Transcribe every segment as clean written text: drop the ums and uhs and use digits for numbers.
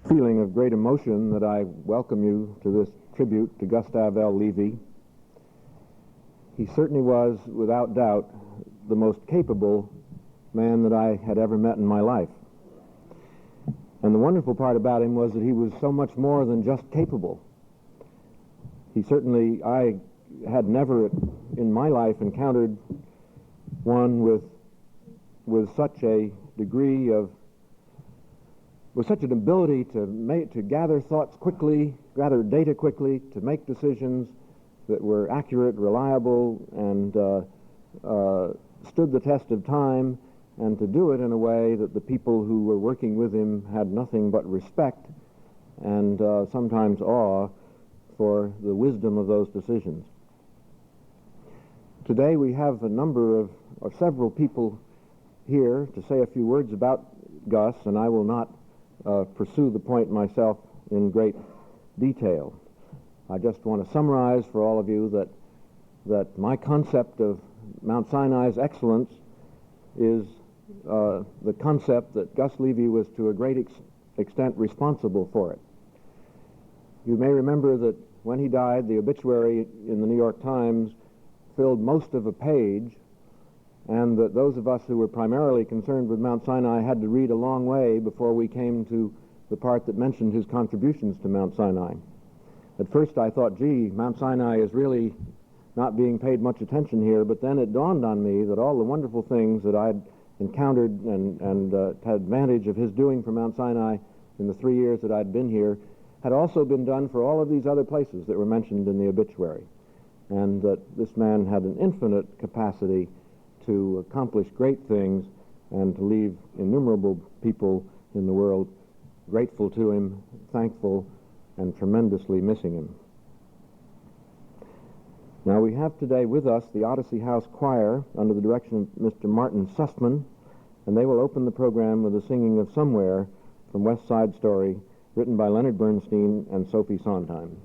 feeling of great emotion that I welcome you to this tribute to Gustave L. Levy. He certainly was, without doubt, the most capable man that I had ever met in my life. And the wonderful part about him was that he was so much more than just capable. I had never in my life encountered one with such a degree of, with such an ability to gather thoughts quickly, gather data quickly, to make decisions that were accurate, reliable, and stood the test of time, and to do it in a way that the people who were working with him had nothing but respect and sometimes awe for the wisdom of those decisions. Today we have a number of several people here to say a few words about Gus, and I will not pursue the point myself in great detail. I just want to summarize for all of you that my concept of Mount Sinai's excellence is the concept that Gus Levy was to a great extent responsible for it. You may remember that when he died, the obituary in the New York Times filled most of a page, and that those of us who were primarily concerned with Mount Sinai had to read a long way before we came to the part that mentioned his contributions to Mount Sinai. At first I thought, gee, Mount Sinai is really not being paid much attention here, but then it dawned on me that all the wonderful things that I'd encountered and had advantage of his doing for Mount Sinai in the 3 years that I'd been here had also been done for all of these other places that were mentioned in the obituary, and that this man had an infinite capacity to accomplish great things and to leave innumerable people in the world grateful to him, thankful, and tremendously missing him. Now we have today with us the Odyssey House Choir under the direction of Mr. Martin Sussman, and they will open the program with a singing of Somewhere from West Side Story, written by Leonard Bernstein and Sophie Sondheim.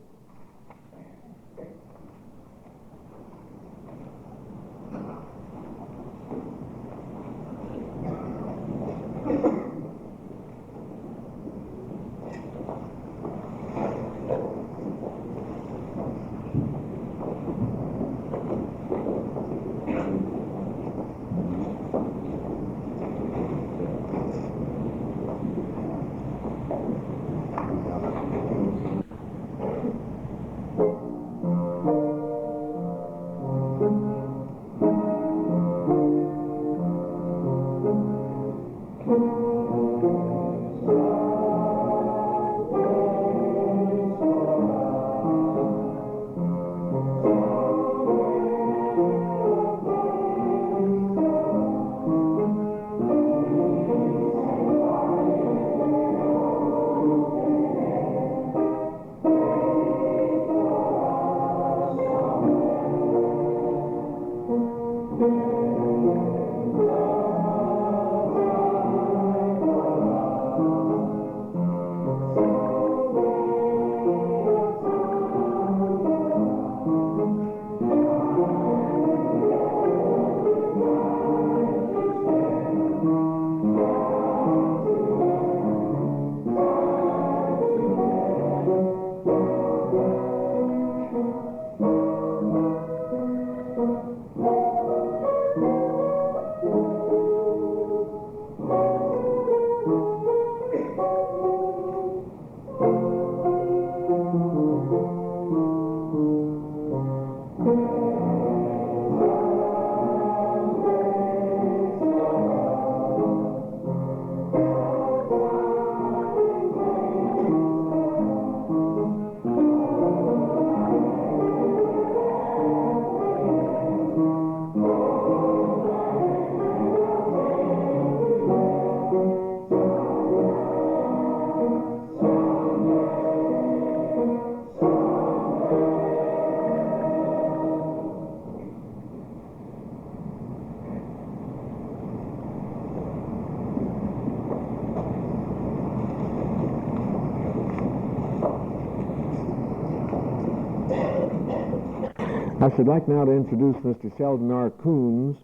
I should like now to introduce Mr. Sheldon R. Coons,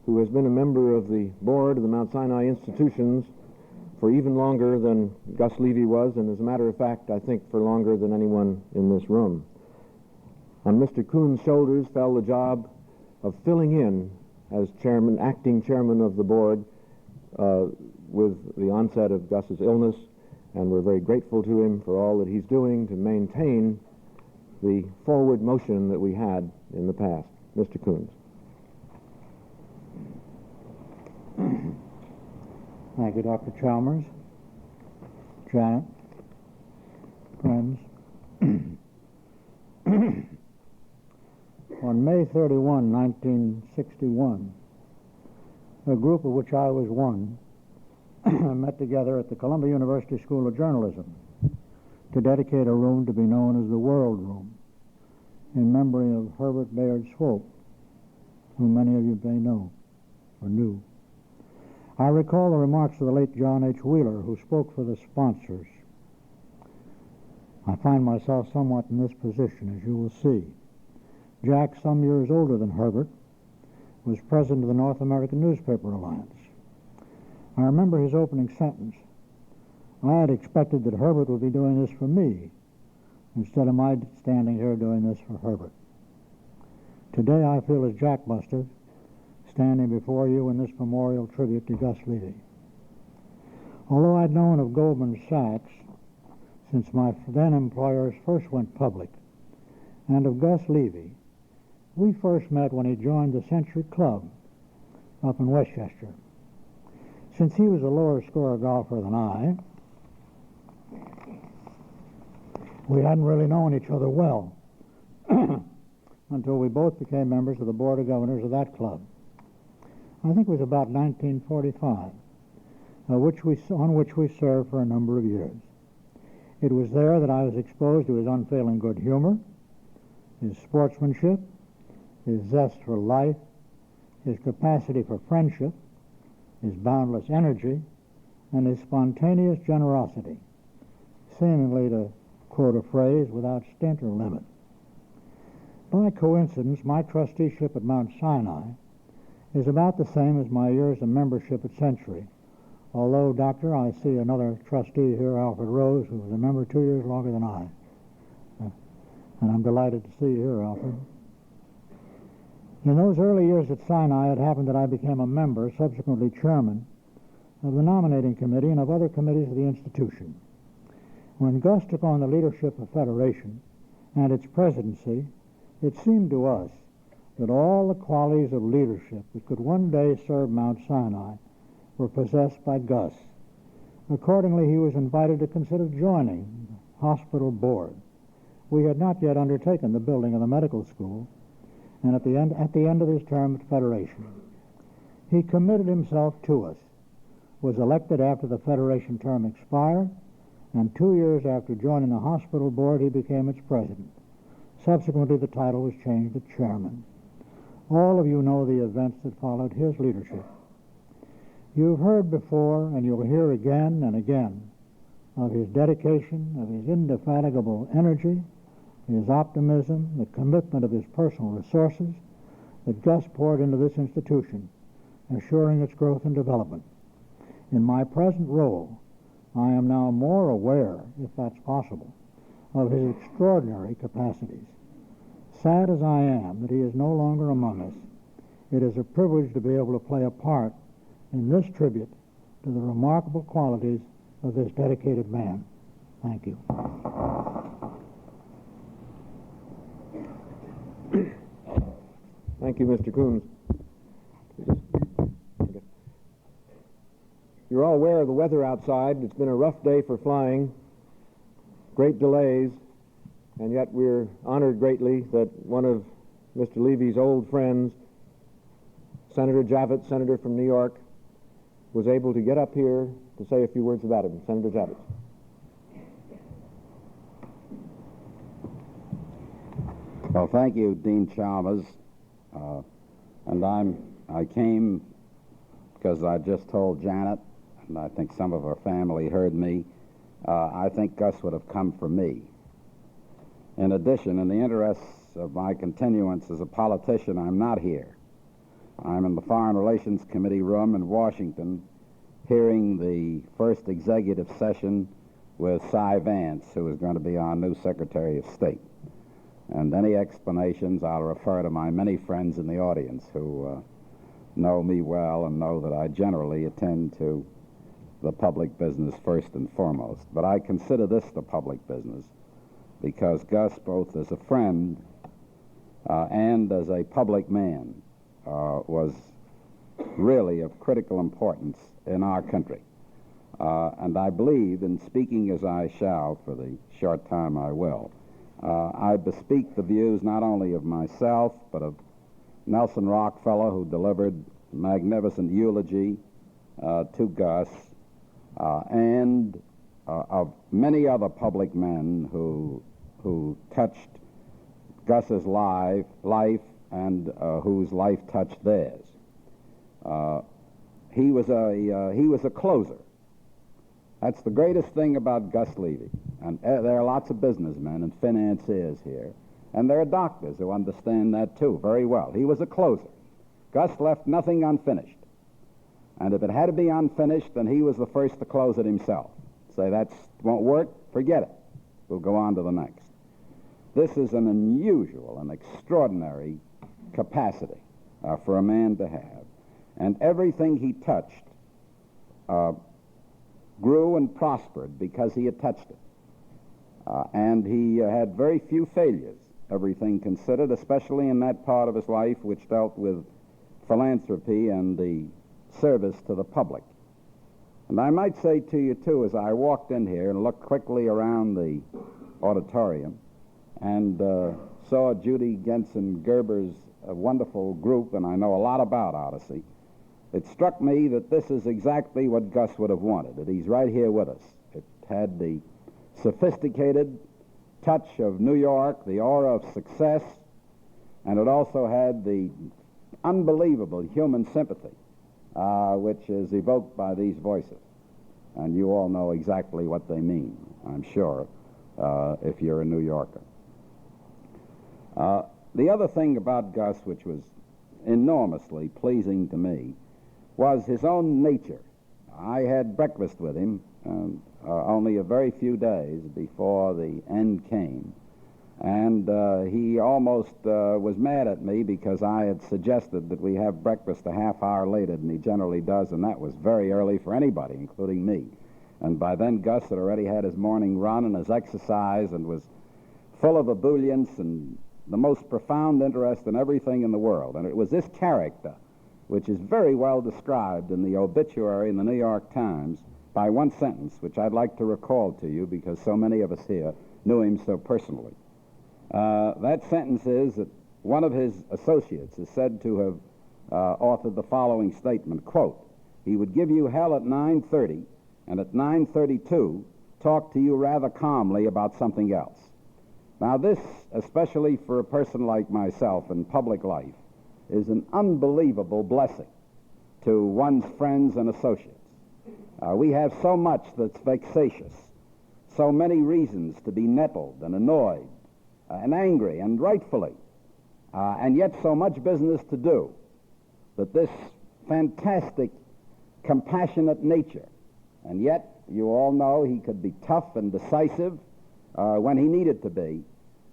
who has been a member of the board of the Mount Sinai institutions for even longer than Gus Levy was, and as a matter of fact, I think for longer than anyone in this room. On Mr. Coons' shoulders fell the job of filling in as chairman, acting chairman of the board with the onset of Gus's illness, and we're very grateful to him for all that he's doing to maintain the forward motion that we had in the past. Mr. Coons. Thank you, Dr. Chalmers, Janet, friends. On May 31, 1961, a group of which I was one met together at the Columbia University School of Journalism to dedicate a room to be known as the World Room in memory of Herbert Bayard Swope, whom many of you may know or knew. I recall the remarks of the late John H. Wheeler, who spoke for the sponsors. I find myself somewhat in this position, as you will see. Jack, some years older than Herbert, was president of the North American Newspaper Alliance. I remember his opening sentence. I had expected that Herbert would be doing this for me, instead of my standing here doing this for Herbert. Today I feel as Jack must have, standing before you in this memorial tribute to Gus Levy. Although I'd known of Goldman Sachs since my then employers first went public, and of Gus Levy, we first met when he joined the Century Club up in Westchester. Since he was a lower score golfer than I, we hadn't really known each other well until we both became members of the Board of Governors of that club. I think it was about 1945, on which we served for a number of years. It was there that I was exposed to his unfailing good humor, his sportsmanship, his zest for life, his capacity for friendship, his boundless energy, and his spontaneous generosity, seemingly, to quote a phrase, without stint or limit. By coincidence, my trusteeship at Mount Sinai is about the same as my years of membership at Century, although, Doctor, I see another trustee here, Alfred Rose, who was a member 2 years longer than I. And I'm delighted to see you here, Alfred. In those early years at Sinai, it happened that I became a member, subsequently chairman, of the nominating committee and of other committees of the institution. When Gus took on the leadership of Federation and its presidency, it seemed to us that all the qualities of leadership that could one day serve Mount Sinai were possessed by Gus. Accordingly, he was invited to consider joining the hospital board. We had not yet undertaken the building of the medical school, and at the end of his term at Federation, he committed himself to us, was elected after the Federation term expired, and 2 years after joining the hospital board, he became its president. Subsequently, the title was changed to chairman. All of you know the events that followed his leadership. You've heard before, and you'll hear again and again, of his dedication, of his indefatigable energy, his optimism, the commitment of his personal resources that Gus poured into this institution, assuring its growth and development. In my present role, I am now more aware, if that's possible, of his extraordinary capacities. Sad as I am that he is no longer among us, it is a privilege to be able to play a part in this tribute to the remarkable qualities of this dedicated man. Thank you. Thank you, Mr. Coons. You're all aware of the weather outside. It's been a rough day for flying, great delays, and yet we're honored greatly that one of Mr. Levy's old friends, Senator Javits, senator from New York, was able to get up here to say a few words about him. Senator Javits. Well, thank you, Dean Chalmers. And I came because I just told Janet, and I think some of her family heard me, I think Gus would have come for me. In addition, in the interests of my continuance as a politician, I'm not here. I'm in the Foreign Relations Committee room in Washington, hearing the first executive session with Cy Vance, who is going to be our new Secretary of State. And any explanations, I'll refer to my many friends in the audience who know me well and know that I generally attend to the public business first and foremost. But I consider this the public business because Gus, both as a friend and as a public man, was really of critical importance in our country. And I believe, in speaking as I shall for the short time I will, I bespeak the views not only of myself, but of Nelson Rockefeller, who delivered magnificent eulogy to Gus, and of many other public men who touched Gus's life and whose life touched theirs. He was a closer. That's the greatest thing about Gus Levy. And there are lots of businessmen and financiers here, and there are doctors who understand that too very well. He was a closer. Gus left nothing unfinished. And if it had to be unfinished, then he was the first to close it himself. Say, that won't work, forget it. We'll go on to the next. This is an unusual and extraordinary capacity for a man to have. And everything he touched grew and prospered because he had touched it. And he had very few failures, everything considered, especially in that part of his life which dealt with philanthropy and the service to the public. And I might say to you, too, as I walked in here and looked quickly around the auditorium and saw Judy Genson Gerber's wonderful group, and I know a lot about Odyssey, it struck me that this is exactly what Gus would have wanted, that he's right here with us. It had the sophisticated touch of New York, the aura of success, and it also had the unbelievable human sympathy, which is evoked by these voices. And you all know exactly what they mean, I'm sure, if you're a New Yorker. The other thing about Gus, which was enormously pleasing to me, was his own nature. I had breakfast with him only a very few days before the end came, and he almost was mad at me because I had suggested that we have breakfast a half hour later than he generally does, and that was very early for anybody, including me. And by then Gus had already had his morning run and his exercise and was full of ebullience and the most profound interest in everything in the world. And it was this character which is very well described in the obituary in the New York Times by one sentence, which I'd like to recall to you because so many of us here knew him so personally. That sentence is that one of his associates is said to have authored the following statement, quote, "He would give you hell at 9:30, and at 9:32 talk to you rather calmly about something else." Now this, especially for a person like myself in public life, is an unbelievable blessing to one's friends and associates. We have so much that's vexatious, so many reasons to be nettled and annoyed and angry, and rightfully, and yet so much business to do, that this fantastic, compassionate nature, and yet you all know he could be tough and decisive when he needed to be,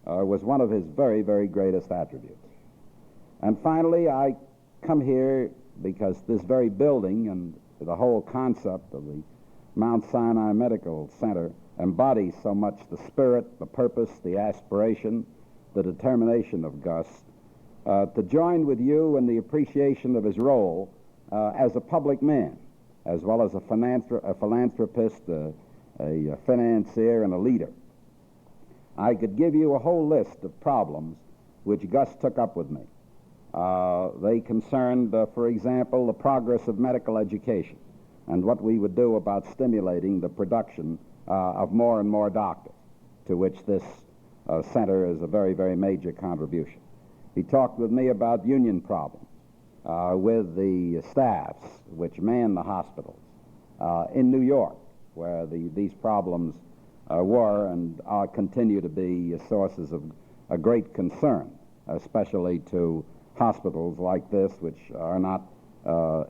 was one of his very, very greatest attributes. And finally, I come here because this very building and the whole concept of the Mount Sinai Medical Center embodies so much the spirit, the purpose, the aspiration, the determination of Gus, to join with you in the appreciation of his role as a public man, as well as a philanthropist, a financier, and a leader. I could give you a whole list of problems which Gus took up with me. They concerned, for example, the progress of medical education and what we would do about stimulating the production of more and more doctors, to which this center is a very, very major contribution. He talked with me about union problems with the staffs which man the hospitals in New York, where these problems were and continue to be sources of a great concern, especially to hospitals like this, which are not,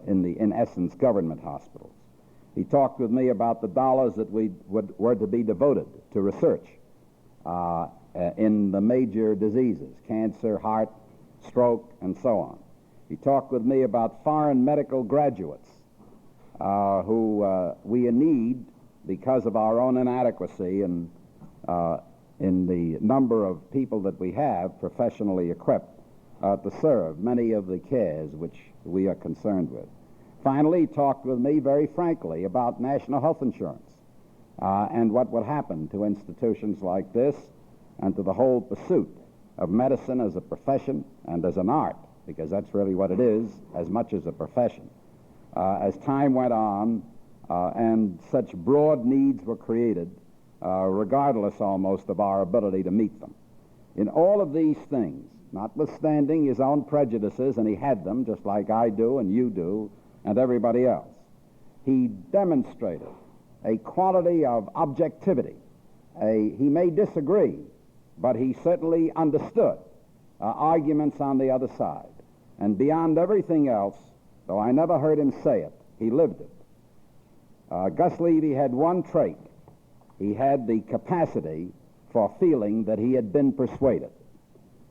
in essence, government hospitals. He talked with me about the dollars that were to be devoted to research in the major diseases, cancer, heart, stroke, and so on. He talked with me about foreign medical graduates who we need because of our own inadequacy in the number of people that we have professionally equipped to serve many of the cares which we are concerned with. Finally, he talked with me very frankly about national health insurance and what would happen to institutions like this and to the whole pursuit of medicine as a profession and as an art, because that's really what it is, as much as a profession. As time went on and such broad needs were created, regardless almost of our ability to meet them. In all of these things, notwithstanding his own prejudices, and he had them just like I do and you do and everybody else, he demonstrated a quality of objectivity. He may disagree, but he certainly understood arguments on the other side. And beyond everything else, though I never heard him say it, he lived it. Gus Levy had one trait. He had the capacity for feeling that he had been persuaded.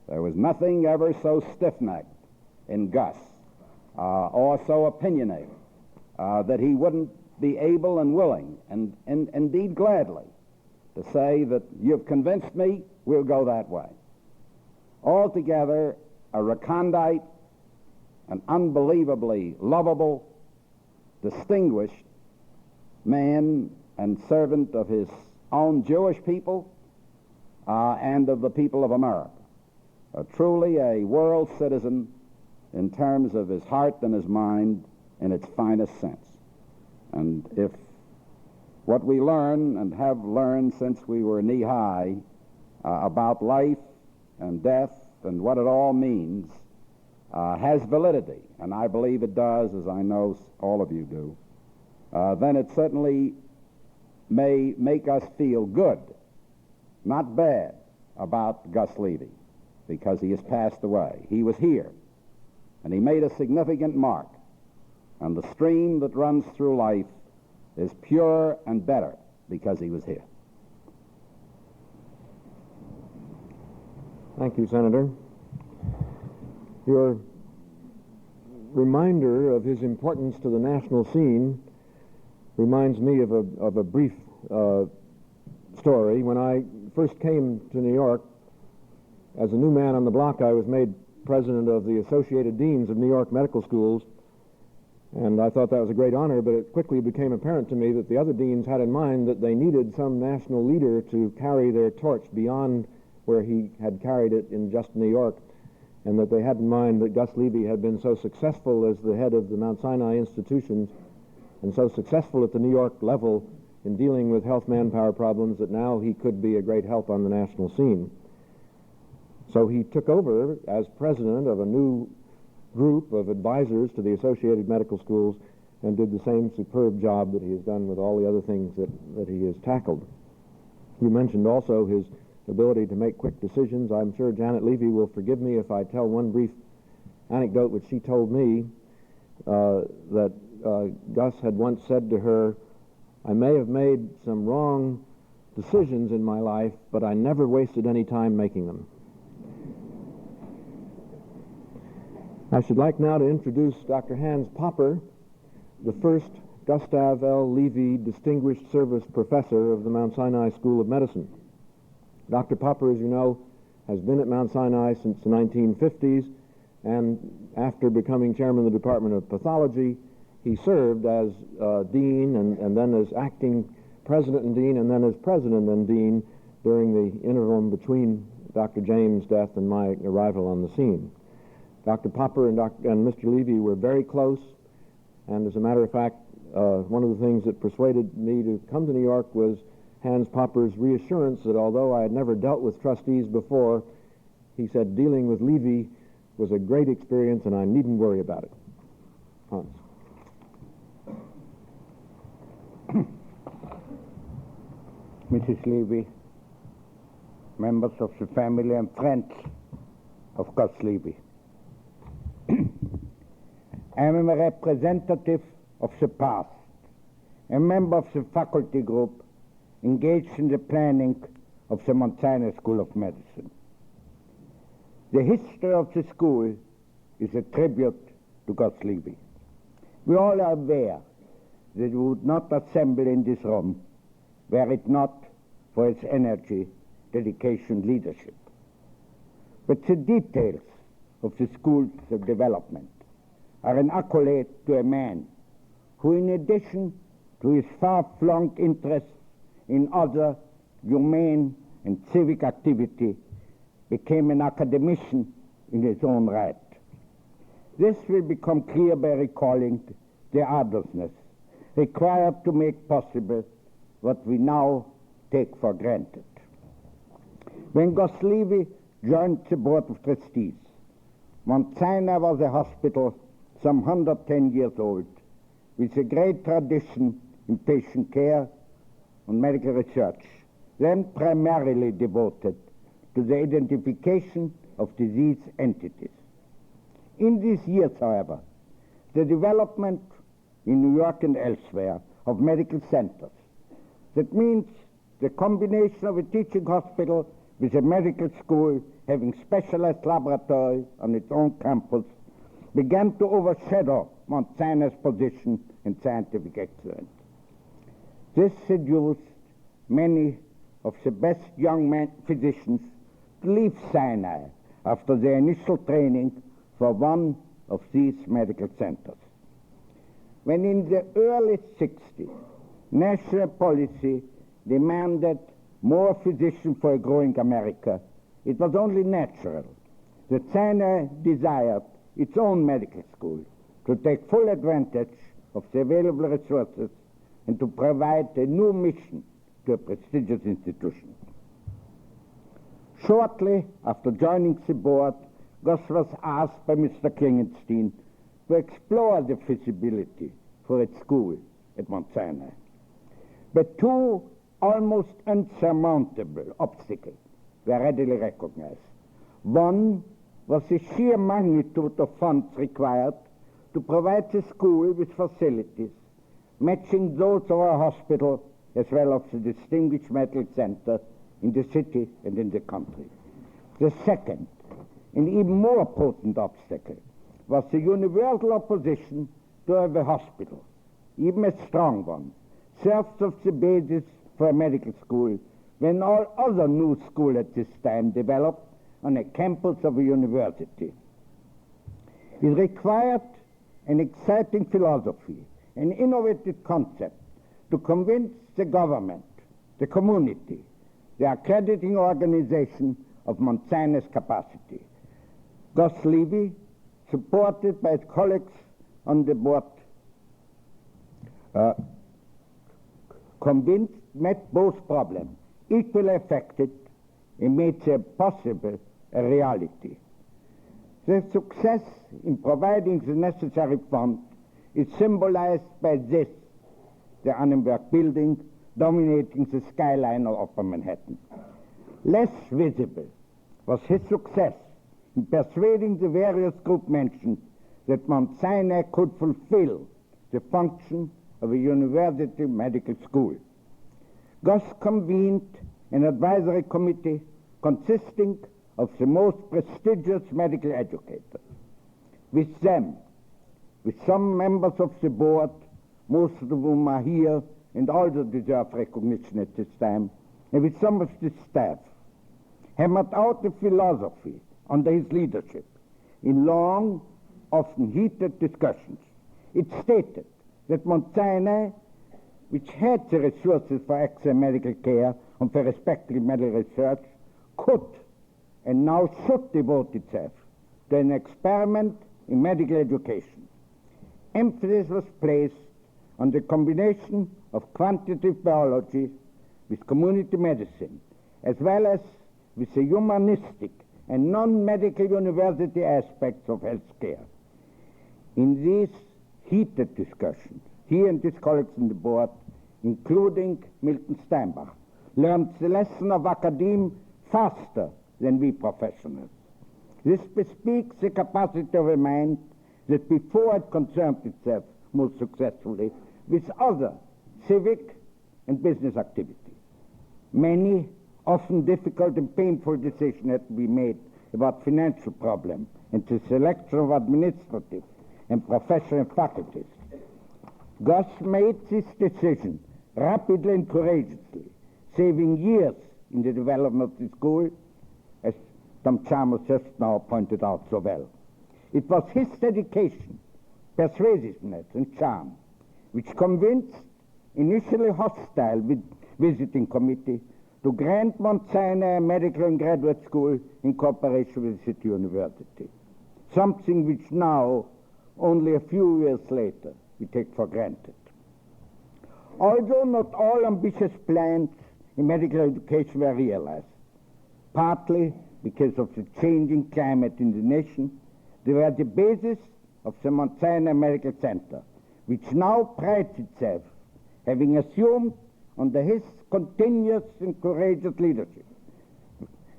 There was nothing ever so stiff-necked in Gus or so opinionated that he wouldn't be able and willing, and indeed gladly, to say that you've convinced me, we'll go that way. Altogether, a recondite, an unbelievably lovable, distinguished man and servant of his own Jewish people and of the people of America. Truly a world citizen in terms of his heart and his mind in its finest sense. And if what we learn and have learned since we were knee-high about life and death and what it all means has validity, and I believe it does, as I know all of you do, then it certainly may make us feel good, not bad, about Gus Levy, because he has passed away. He was here, and he made a significant mark, and the stream that runs through life is pure and better because he was here. Thank you, Senator. Your reminder of his importance to the national scene reminds me of a brief story. When I first came to New York, as a new man on the block, I was made president of the Associated Deans of New York Medical Schools, and I thought that was a great honor, but it quickly became apparent to me that the other deans had in mind that they needed some national leader to carry their torch beyond where he had carried it in just New York, and that they had in mind that Gus Levy had been so successful as the head of the Mount Sinai institutions and so successful at the New York level in dealing with health manpower problems that now he could be a great help on the national scene. So he took over as president of a new group of advisors to the Associated Medical Schools and did the same superb job that he has done with all the other things that he has tackled. You mentioned also his ability to make quick decisions. I'm sure Janet Levy will forgive me if I tell one brief anecdote which she told me, that Gus had once said to her, "I may have made some wrong decisions in my life, but I never wasted any time making them." I should like now to introduce Dr. Hans Popper, the first Gustave L. Levy Distinguished Service Professor of the Mount Sinai School of Medicine. Dr. Popper, as you know, has been at Mount Sinai since the 1950s, and after becoming chairman of the Department of Pathology, he served as dean and then as acting president and dean, and then as president and dean during the interim between Dr. James' death and my arrival on the scene. Dr. Popper and Mr. Levy were very close, and as a matter of fact, one of the things that persuaded me to come to New York was Hans Popper's reassurance that although I had never dealt with trustees before, he said dealing with Levy was a great experience and I needn't worry about it. Hans. Mrs. Levy, members of the family and friends of Gus Levy. I am a representative of the past, a member of the faculty group engaged in the planning of the Mount Sinai School of Medicine. The history of the school is a tribute to Gustave. We all are aware that we would not assemble in this room were it not for its energy, dedication, leadership. But the details of the school's development are an accolade to a man who, in addition to his far-flung interests in other humane and civic activity, became an academician in his own right. This will become clear by recalling the arduousness required to make possible what we now take for granted. When Gustave joined the Board of Trustees, Mount Sinai was a hospital some 110 years old, with a great tradition in patient care and medical research, then primarily devoted to the identification of disease entities. In these years, however, the development in New York and elsewhere of medical centers, that means the combination of a teaching hospital with a medical school having specialized laboratories on its own campus, began to overshadow Mount Sinai's position in scientific excellence. This seduced many of the best young physicians to leave Sinai after their initial training for one of these medical centers. When in the early 60s, national policy demanded more physicians for a growing America, it was only natural that Sinai desired its own medical school to take full advantage of the available resources and to provide a new mission to a prestigious institution. Shortly after joining the board, Gus was asked by Mr. Klingenstein to explore the feasibility for its school at Mount Sinai. But two almost unsurmountable obstacles were readily recognized. One was the sheer magnitude of funds required to provide the school with facilities matching those of our hospital as well as the distinguished medical center in the city and in the country. The second, an even more potent obstacle, was the universal opposition to have a hospital, even a strong one, serves as the basis for a medical school when all other new schools at this time developed on a campus of a university. It required an exciting philosophy, an innovative concept to convince the government, the community, the accrediting organization of Mount Sinai's capacity. Gus Levy, supported by his colleagues on the board, convinced, met both problems, equally effective, and made them possible a reality. The success in providing the necessary funds is symbolized by this, the Annenberg building dominating the skyline of Upper Manhattan. Less visible was his success in persuading the various group mentioned that Mount Sinai could fulfill the function of a university medical school. Gus convened an advisory committee consisting of the most prestigious medical educators. With them, with some members of the board, most of whom are here and also deserve recognition at this time, and with some of the staff, hammered out the philosophy under his leadership in long, often heated discussions. It stated that Mount Sinai, which had the resources for excellent medical care and for respectable medical research, could and now should devote itself to an experiment in medical education. Emphasis was placed on the combination of quantitative biology with community medicine, as well as with the humanistic and non-medical university aspects of healthcare. In these heated discussions, he and his colleagues on the board, including Milton Steinbach, learned the lesson of academe faster than we professionals. This bespeaks the capacity of a mind that before it concerned itself most successfully with other civic and business activity. Many, often difficult and painful decisions had to be made about financial problems and the selection of administrative and professional faculties. Gus made this decision rapidly and courageously, saving years in the development of the school, as Tom Chalmers just now pointed out so well. It was his dedication, persuasiveness, and charm which convinced initially hostile visiting committee to grant Mount Sinai Medical and Graduate School in cooperation with the City University, something which now, only a few years later, we take for granted. Although not all ambitious plans in medical education were realized, partly because of the changing climate in the nation, they were the basis of the Mount Sinai Medical Center, which now prides itself having assumed under his continuous and courageous leadership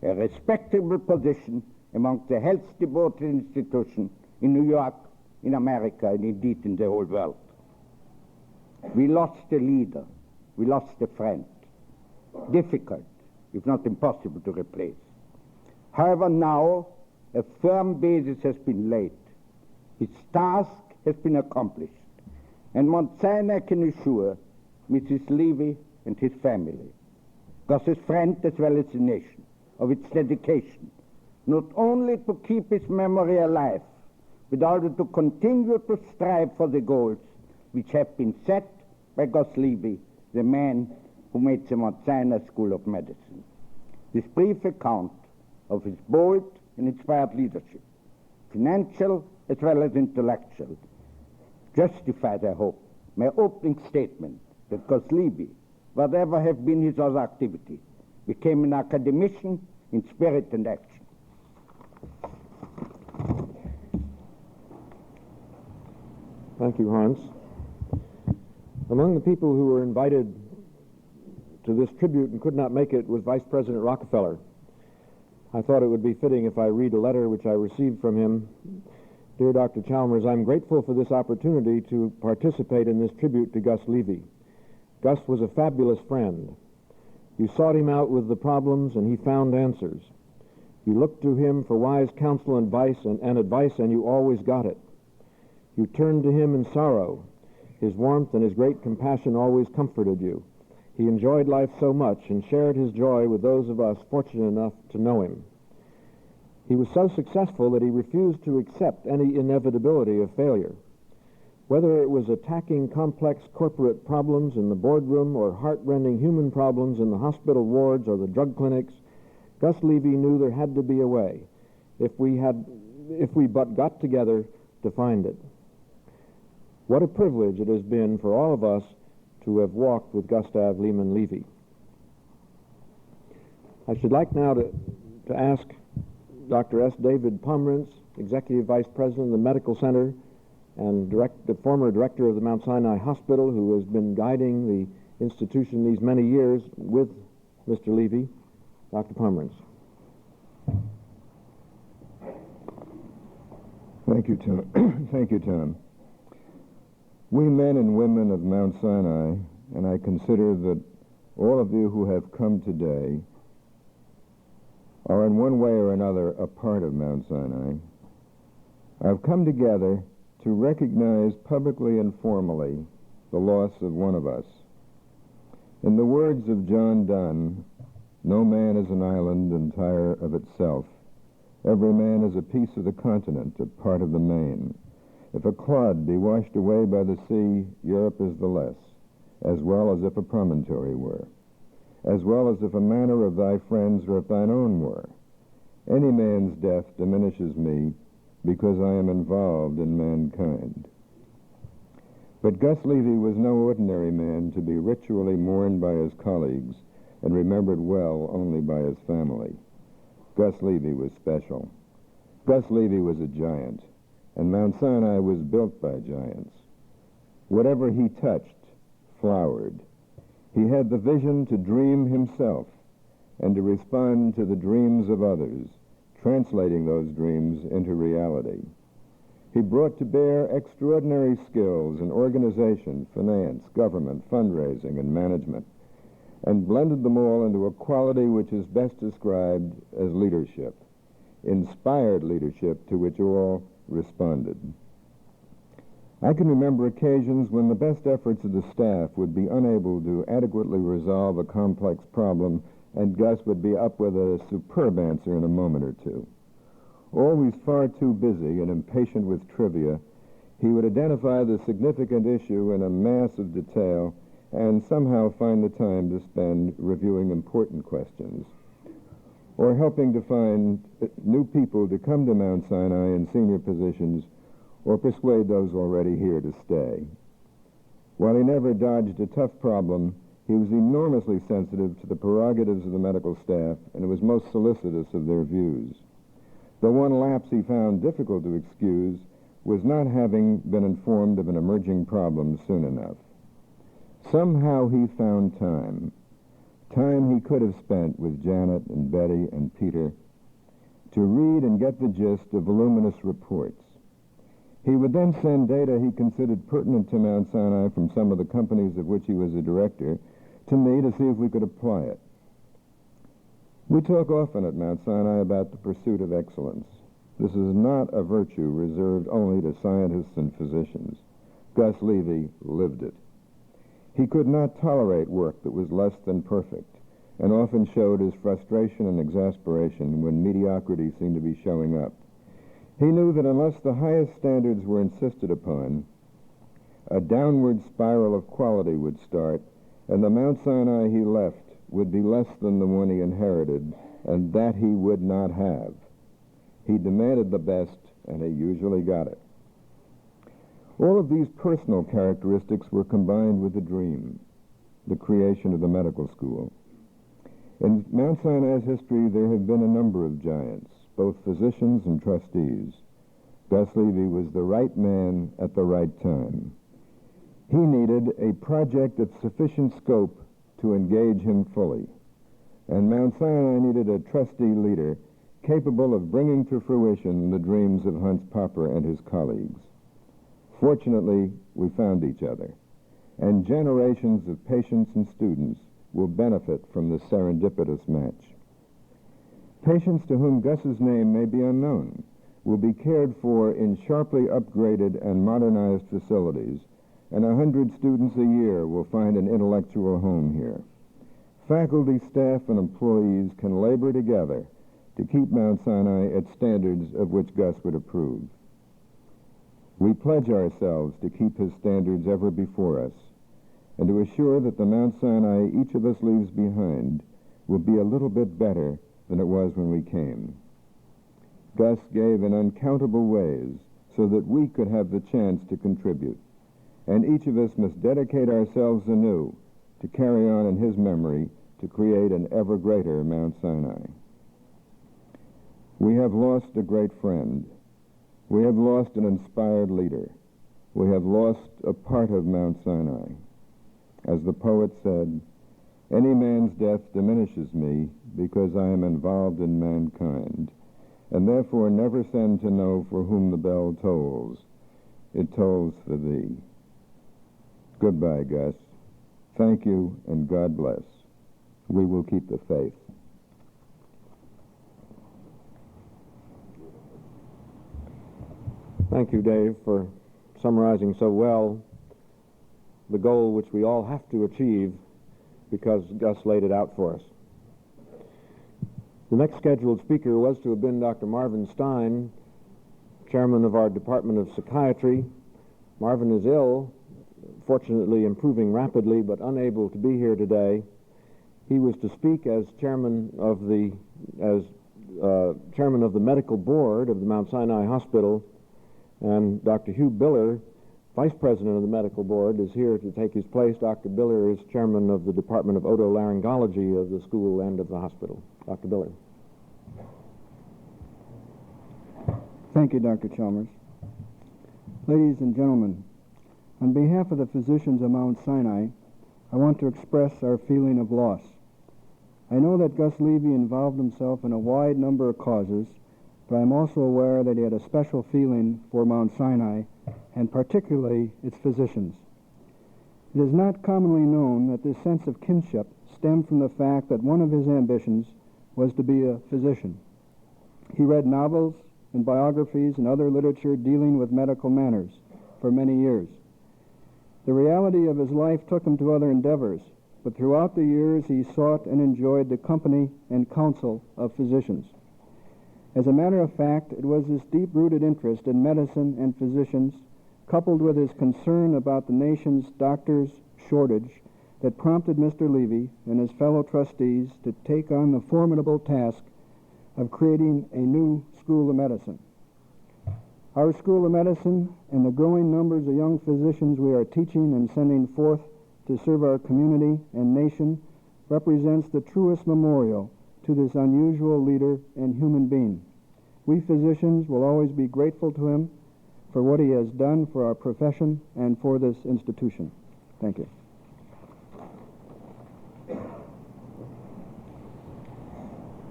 a respectable position among the health-devoted institutions in New York, in America, and indeed in the whole world. We lost a leader, we lost a friend, difficult, if not impossible to replace. However, now a firm basis has been laid. His task has been accomplished, and Mount Sinai can assure Mrs. Levy and his family, Gus's friend as well as the nation, of its dedication, not only to keep his memory alive, but also to continue to strive for the goals which have been set by Gus Levy, the man who made the Mount Sinai School of Medicine. This brief account of his bold and inspired leadership, financial as well as intellectual, justifies, I hope, my opening statement that Gus Levy, whatever have been his other activity, became an academician in spirit and action. Thank you, Hans. Among the people who were invited to this tribute and could not make it was Vice President Rockefeller. I thought it would be fitting if I read a letter which I received from him. Dear Dr. Chalmers, I'm grateful for this opportunity to participate in this tribute to Gus Levy. Gus was a fabulous friend. You sought him out with the problems, and he found answers. You looked to him for wise counsel and advice, and you always got it. You turned to him in sorrow. His warmth and his great compassion always comforted you. He enjoyed life so much and shared his joy with those of us fortunate enough to know him. He was so successful that he refused to accept any inevitability of failure. Whether it was attacking complex corporate problems in the boardroom or heart-rending human problems in the hospital wards or the drug clinics, Gus Levy knew there had to be a way, if we but got together to find it. What a privilege it has been for all of us to have walked with Gustave Lehman Levy. I should like now to ask Dr. S. David Pomrinse, Executive Vice President of the Medical Center and the former director of the Mount Sinai Hospital, who has been guiding the institution these many years with Mr. Levy. Dr. Pomrinse. Thank you, Tom. Thank you, Tom. We men and women of Mount Sinai, and I consider that all of you who have come today are in one way or another a part of Mount Sinai, have come together to recognize publicly and formally the loss of one of us. In the words of John Donne, no man is an island entire of itself. Every man is a piece of the continent, a part of the main. If a clod be washed away by the sea, Europe is the less, as well as if a promontory were, as well as if a manor of thy friends or if thine own were. Any man's death diminishes me, because I am involved in mankind. But Gus Levy was no ordinary man to be ritually mourned by his colleagues and remembered well only by his family. Gus Levy was special. Gus Levy was a giant, and Mount Sinai was built by giants. Whatever he touched flowered. He had the vision to dream himself and to respond to the dreams of others, translating those dreams into reality. He brought to bear extraordinary skills in organization, finance, government, fundraising, and management, and blended them all into a quality which is best described as leadership, inspired leadership to which all responded. I can remember occasions when the best efforts of the staff would be unable to adequately resolve a complex problem, and Gus would be up with a superb answer in a moment or two. Always far too busy and impatient with trivia, he would identify the significant issue in a mass of detail and somehow find the time to spend reviewing important questions, or helping to find new people to come to Mount Sinai in senior positions, or persuade those already here to stay. While he never dodged a tough problem, he was enormously sensitive to the prerogatives of the medical staff and was most solicitous of their views. The one lapse he found difficult to excuse was not having been informed of an emerging problem soon enough. Somehow he found time he could have spent with Janet and Betty and Peter, to read and get the gist of voluminous reports. He would then send data he considered pertinent to Mount Sinai from some of the companies of which he was a director to me to see if we could apply it. We talk often at Mount Sinai about the pursuit of excellence. This is not a virtue reserved only to scientists and physicians. Gus Levy lived it. He could not tolerate work that was less than perfect, and often showed his frustration and exasperation when mediocrity seemed to be showing up. He knew that unless the highest standards were insisted upon, a downward spiral of quality would start, and the Mount Sinai he left would be less than the one he inherited, and that he would not have. He demanded the best, and he usually got it. All of these personal characteristics were combined with the dream, the creation of the medical school. In Mount Sinai's history, there have been a number of giants, both physicians and trustees. Gus Levy was the right man at the right time. He needed a project of sufficient scope to engage him fully, and Mount Sinai needed a trustee leader capable of bringing to fruition the dreams of Hans Popper and his colleagues. Fortunately, we found each other, and generations of patients and students will benefit from this serendipitous match. Patients to whom Gus's name may be unknown will be cared for in sharply upgraded and modernized facilities, and 100 students a year will find an intellectual home here. Faculty, staff, and employees can labor together to keep Mount Sinai at standards of which Gus would approve. We pledge ourselves to keep his standards ever before us, and to assure that the Mount Sinai each of us leaves behind will be a little bit better than it was when we came. Gus gave in uncountable ways so that we could have the chance to contribute, and each of us must dedicate ourselves anew to carry on in his memory to create an ever greater Mount Sinai. We have lost a great friend. We have lost an inspired leader. We have lost a part of Mount Sinai. As the poet said, "Any man's death diminishes me because I am involved in mankind, and therefore never send to know for whom the bell tolls. It tolls for thee." Goodbye, Gus. Thank you, and God bless. We will keep the faith. Thank you, Dave, for summarizing so well the goal which we all have to achieve because Gus laid it out for us. The next scheduled speaker was to have been Dr. Marvin Stein, chairman of our Department of Psychiatry. Marvin is ill, fortunately improving rapidly, but unable to be here today. He was to speak as chairman of the medical board of the Mount Sinai Hospital, and Dr. Hugh Biller, vice president of the medical board, is here to take his place. Dr. Biller is chairman of the Department of Otolaryngology of the school and of the hospital. Dr. Biller. Thank you, Dr. Chalmers. Ladies and gentlemen, on behalf of the physicians of Mount Sinai, I want to express our feeling of loss. I know that Gus Levy involved himself in a wide number of causes, but I am also aware that he had a special feeling for Mount Sinai, and particularly its physicians. It is not commonly known that this sense of kinship stemmed from the fact that one of his ambitions was to be a physician. He read novels and biographies and other literature dealing with medical matters for many years. The reality of his life took him to other endeavors, but throughout the years he sought and enjoyed the company and counsel of physicians. As a matter of fact, it was this deep-rooted interest in medicine and physicians, coupled with his concern about the nation's doctors' shortage, that prompted Mr. Levy and his fellow trustees to take on the formidable task of creating a new School of Medicine. Our School of Medicine and the growing numbers of young physicians we are teaching and sending forth to serve our community and nation represents the truest memorial to this unusual leader and human being. We physicians will always be grateful to him for what he has done for our profession and for this institution. Thank you.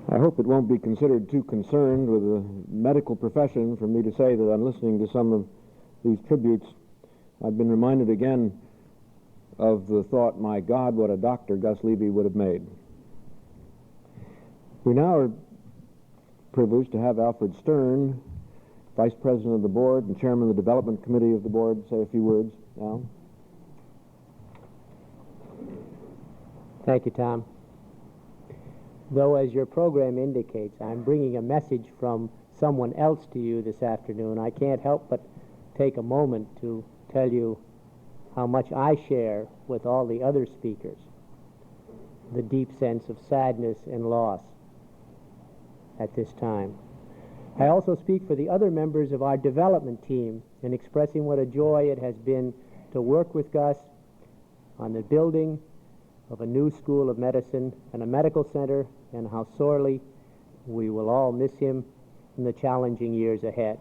I hope it won't be considered too concerned with the medical profession for me to say that I'm listening to some of these tributes. I've been reminded again of the thought, my God, what a doctor Gus Levy would have made. We now are privileged to have Alfred Stern, Vice President of the Board and Chairman of the Development Committee of the Board, say a few words now. Thank you, Tom. Though, as your program indicates, I'm bringing a message from someone else to you this afternoon, I can't help but take a moment to tell you how much I share with all the other speakers the deep sense of sadness and loss at this time. I also speak for the other members of our development team in expressing what a joy it has been to work with Gus on the building of a new School of Medicine and a medical center, and how sorely we will all miss him in the challenging years ahead.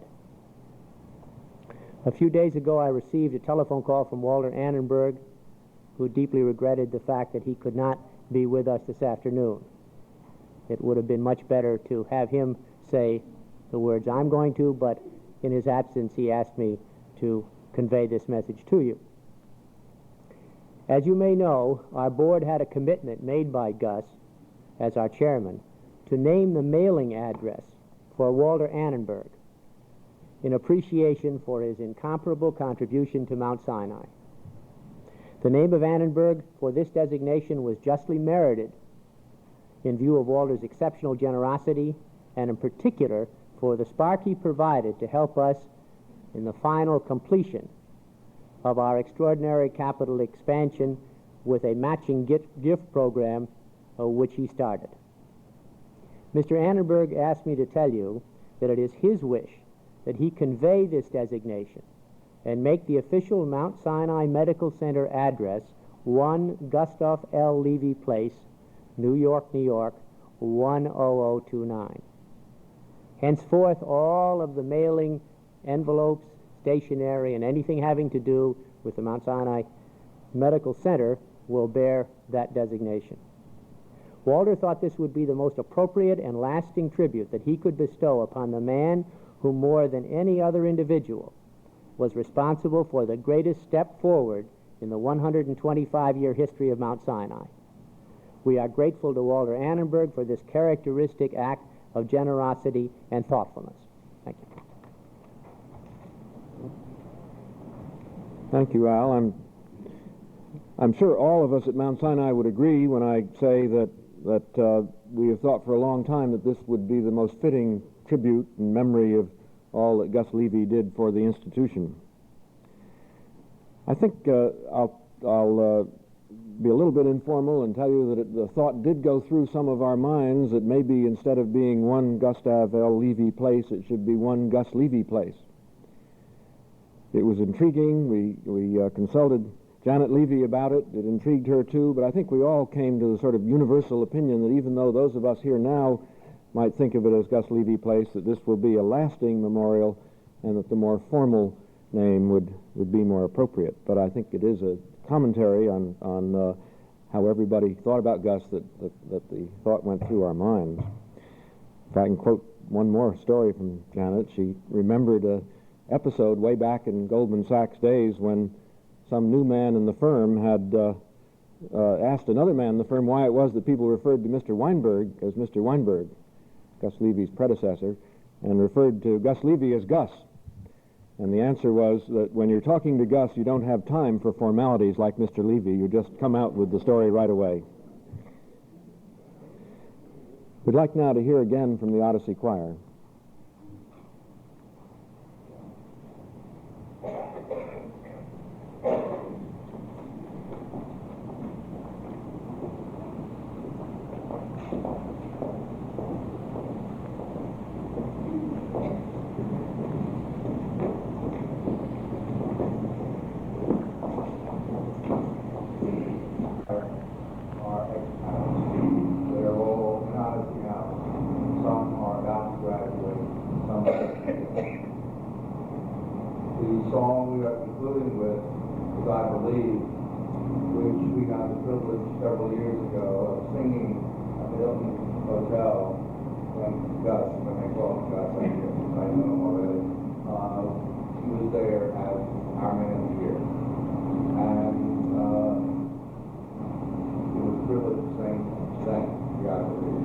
A few days ago, I received a telephone call from Walter Annenberg, who deeply regretted the fact that he could not be with us this afternoon. It would have been much better to have him say the words I'm going to, but in his absence, he asked me to convey this message to you. As you may know, our board had a commitment made by Gus, as our chairman, to name the mailing address for Walter Annenberg in appreciation for his incomparable contribution to Mount Sinai. The name of Annenberg for this designation was justly merited in view of Walter's exceptional generosity, and in particular for the spark he provided to help us in the final completion of our extraordinary capital expansion with a matching gift program which he started. Mr. Annenberg asked me to tell you that it is his wish that he convey this designation and make the official Mount Sinai Medical Center address 1 Gustave L. Levy Place, New York, New York, 10029. Henceforth, all of the mailing envelopes, stationery, and anything having to do with the Mount Sinai Medical Center will bear that designation. Walter thought this would be the most appropriate and lasting tribute that he could bestow upon the man who, more than any other individual, was responsible for the greatest step forward in the 125-year history of Mount Sinai. We are grateful to Walter Annenberg for this characteristic act of generosity and thoughtfulness. Thank you. Thank you, Al. I'm sure all of us at Mount Sinai would agree when I say that we have thought for a long time that this would be the most fitting tribute in memory of all that Gus Levy did for the institution. I think I'll be a little bit informal and tell you that the thought did go through some of our minds that maybe instead of being 1 Gustave L. Levy Place, it should be 1 Gus Levy Place. It was intriguing. We consulted Janet Levy about it. It intrigued her too, but I think we all came to the sort of universal opinion that even though those of us here now might think of it as Gus Levy Place, that this will be a lasting memorial and that the more formal name would be more appropriate. But I think it is a commentary on how everybody thought about Gus that the thought went through our minds. If I can quote one more story from Janet. She remembered an episode way back in Goldman Sachs days when some new man in the firm had asked another man in the firm why it was that people referred to Mr. Weinberg as Mr. Weinberg, Gus Levy's predecessor, and referred to Gus Levy as Gus. And the answer was that when you're talking to Gus, you don't have time for formalities like Mr. Levy. You just come out with the story right away. We'd like now to hear again from the Odyssey Choir. Several years ago of singing at the Hilton Hotel when Gus, when they call him Gus, I know him already, he was there as our man of the year. And it was a privilege to sing the I Believe.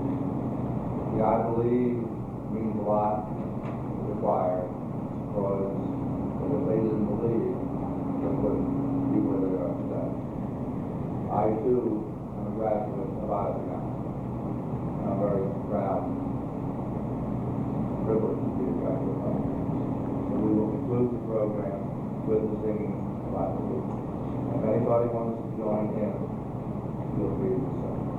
The I Believe means a lot to the choir because if they didn't believe, they wouldn't be where they are today. I, too, am a graduate of Auditorium, and I'm very proud and privileged to be a graduate of Auditorium. So we will conclude the program with the singing of I Believe. If anybody wants to join in, feel free to sing.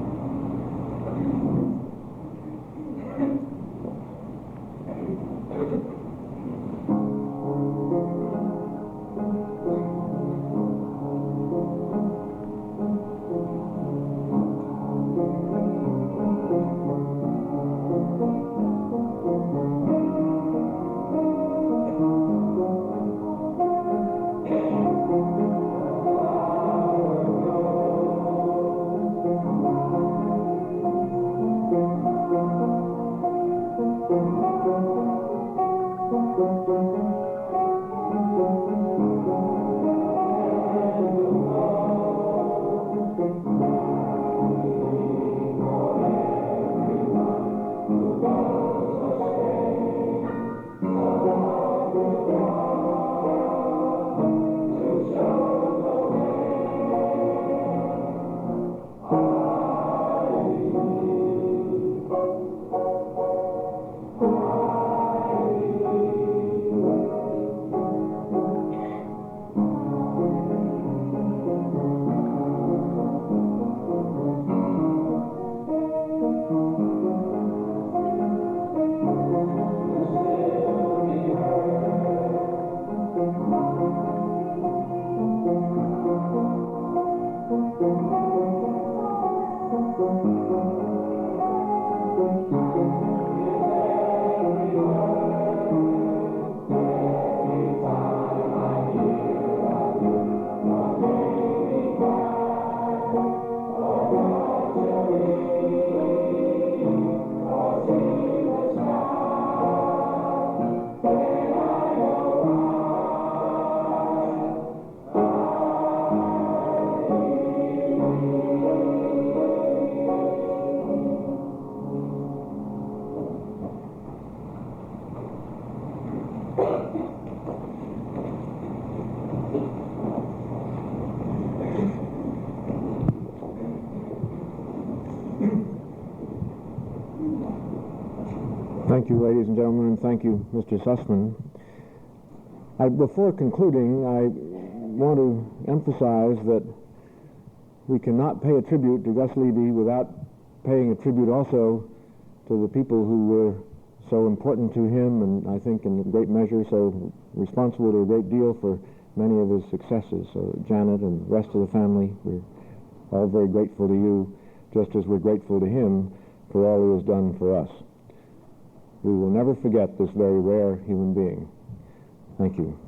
Thank you, ladies and gentlemen, and thank you, Mr. Sussman. Before concluding, I want to emphasize that we cannot pay a tribute to Gus Levy without paying a tribute also to the people who were so important to him, and I think in great measure so responsible to a great deal for many of his successes. So Janet and the rest of the family, we're all very grateful to you, just as we're grateful to him for all he has done for us. We will never forget this very rare human being. Thank you.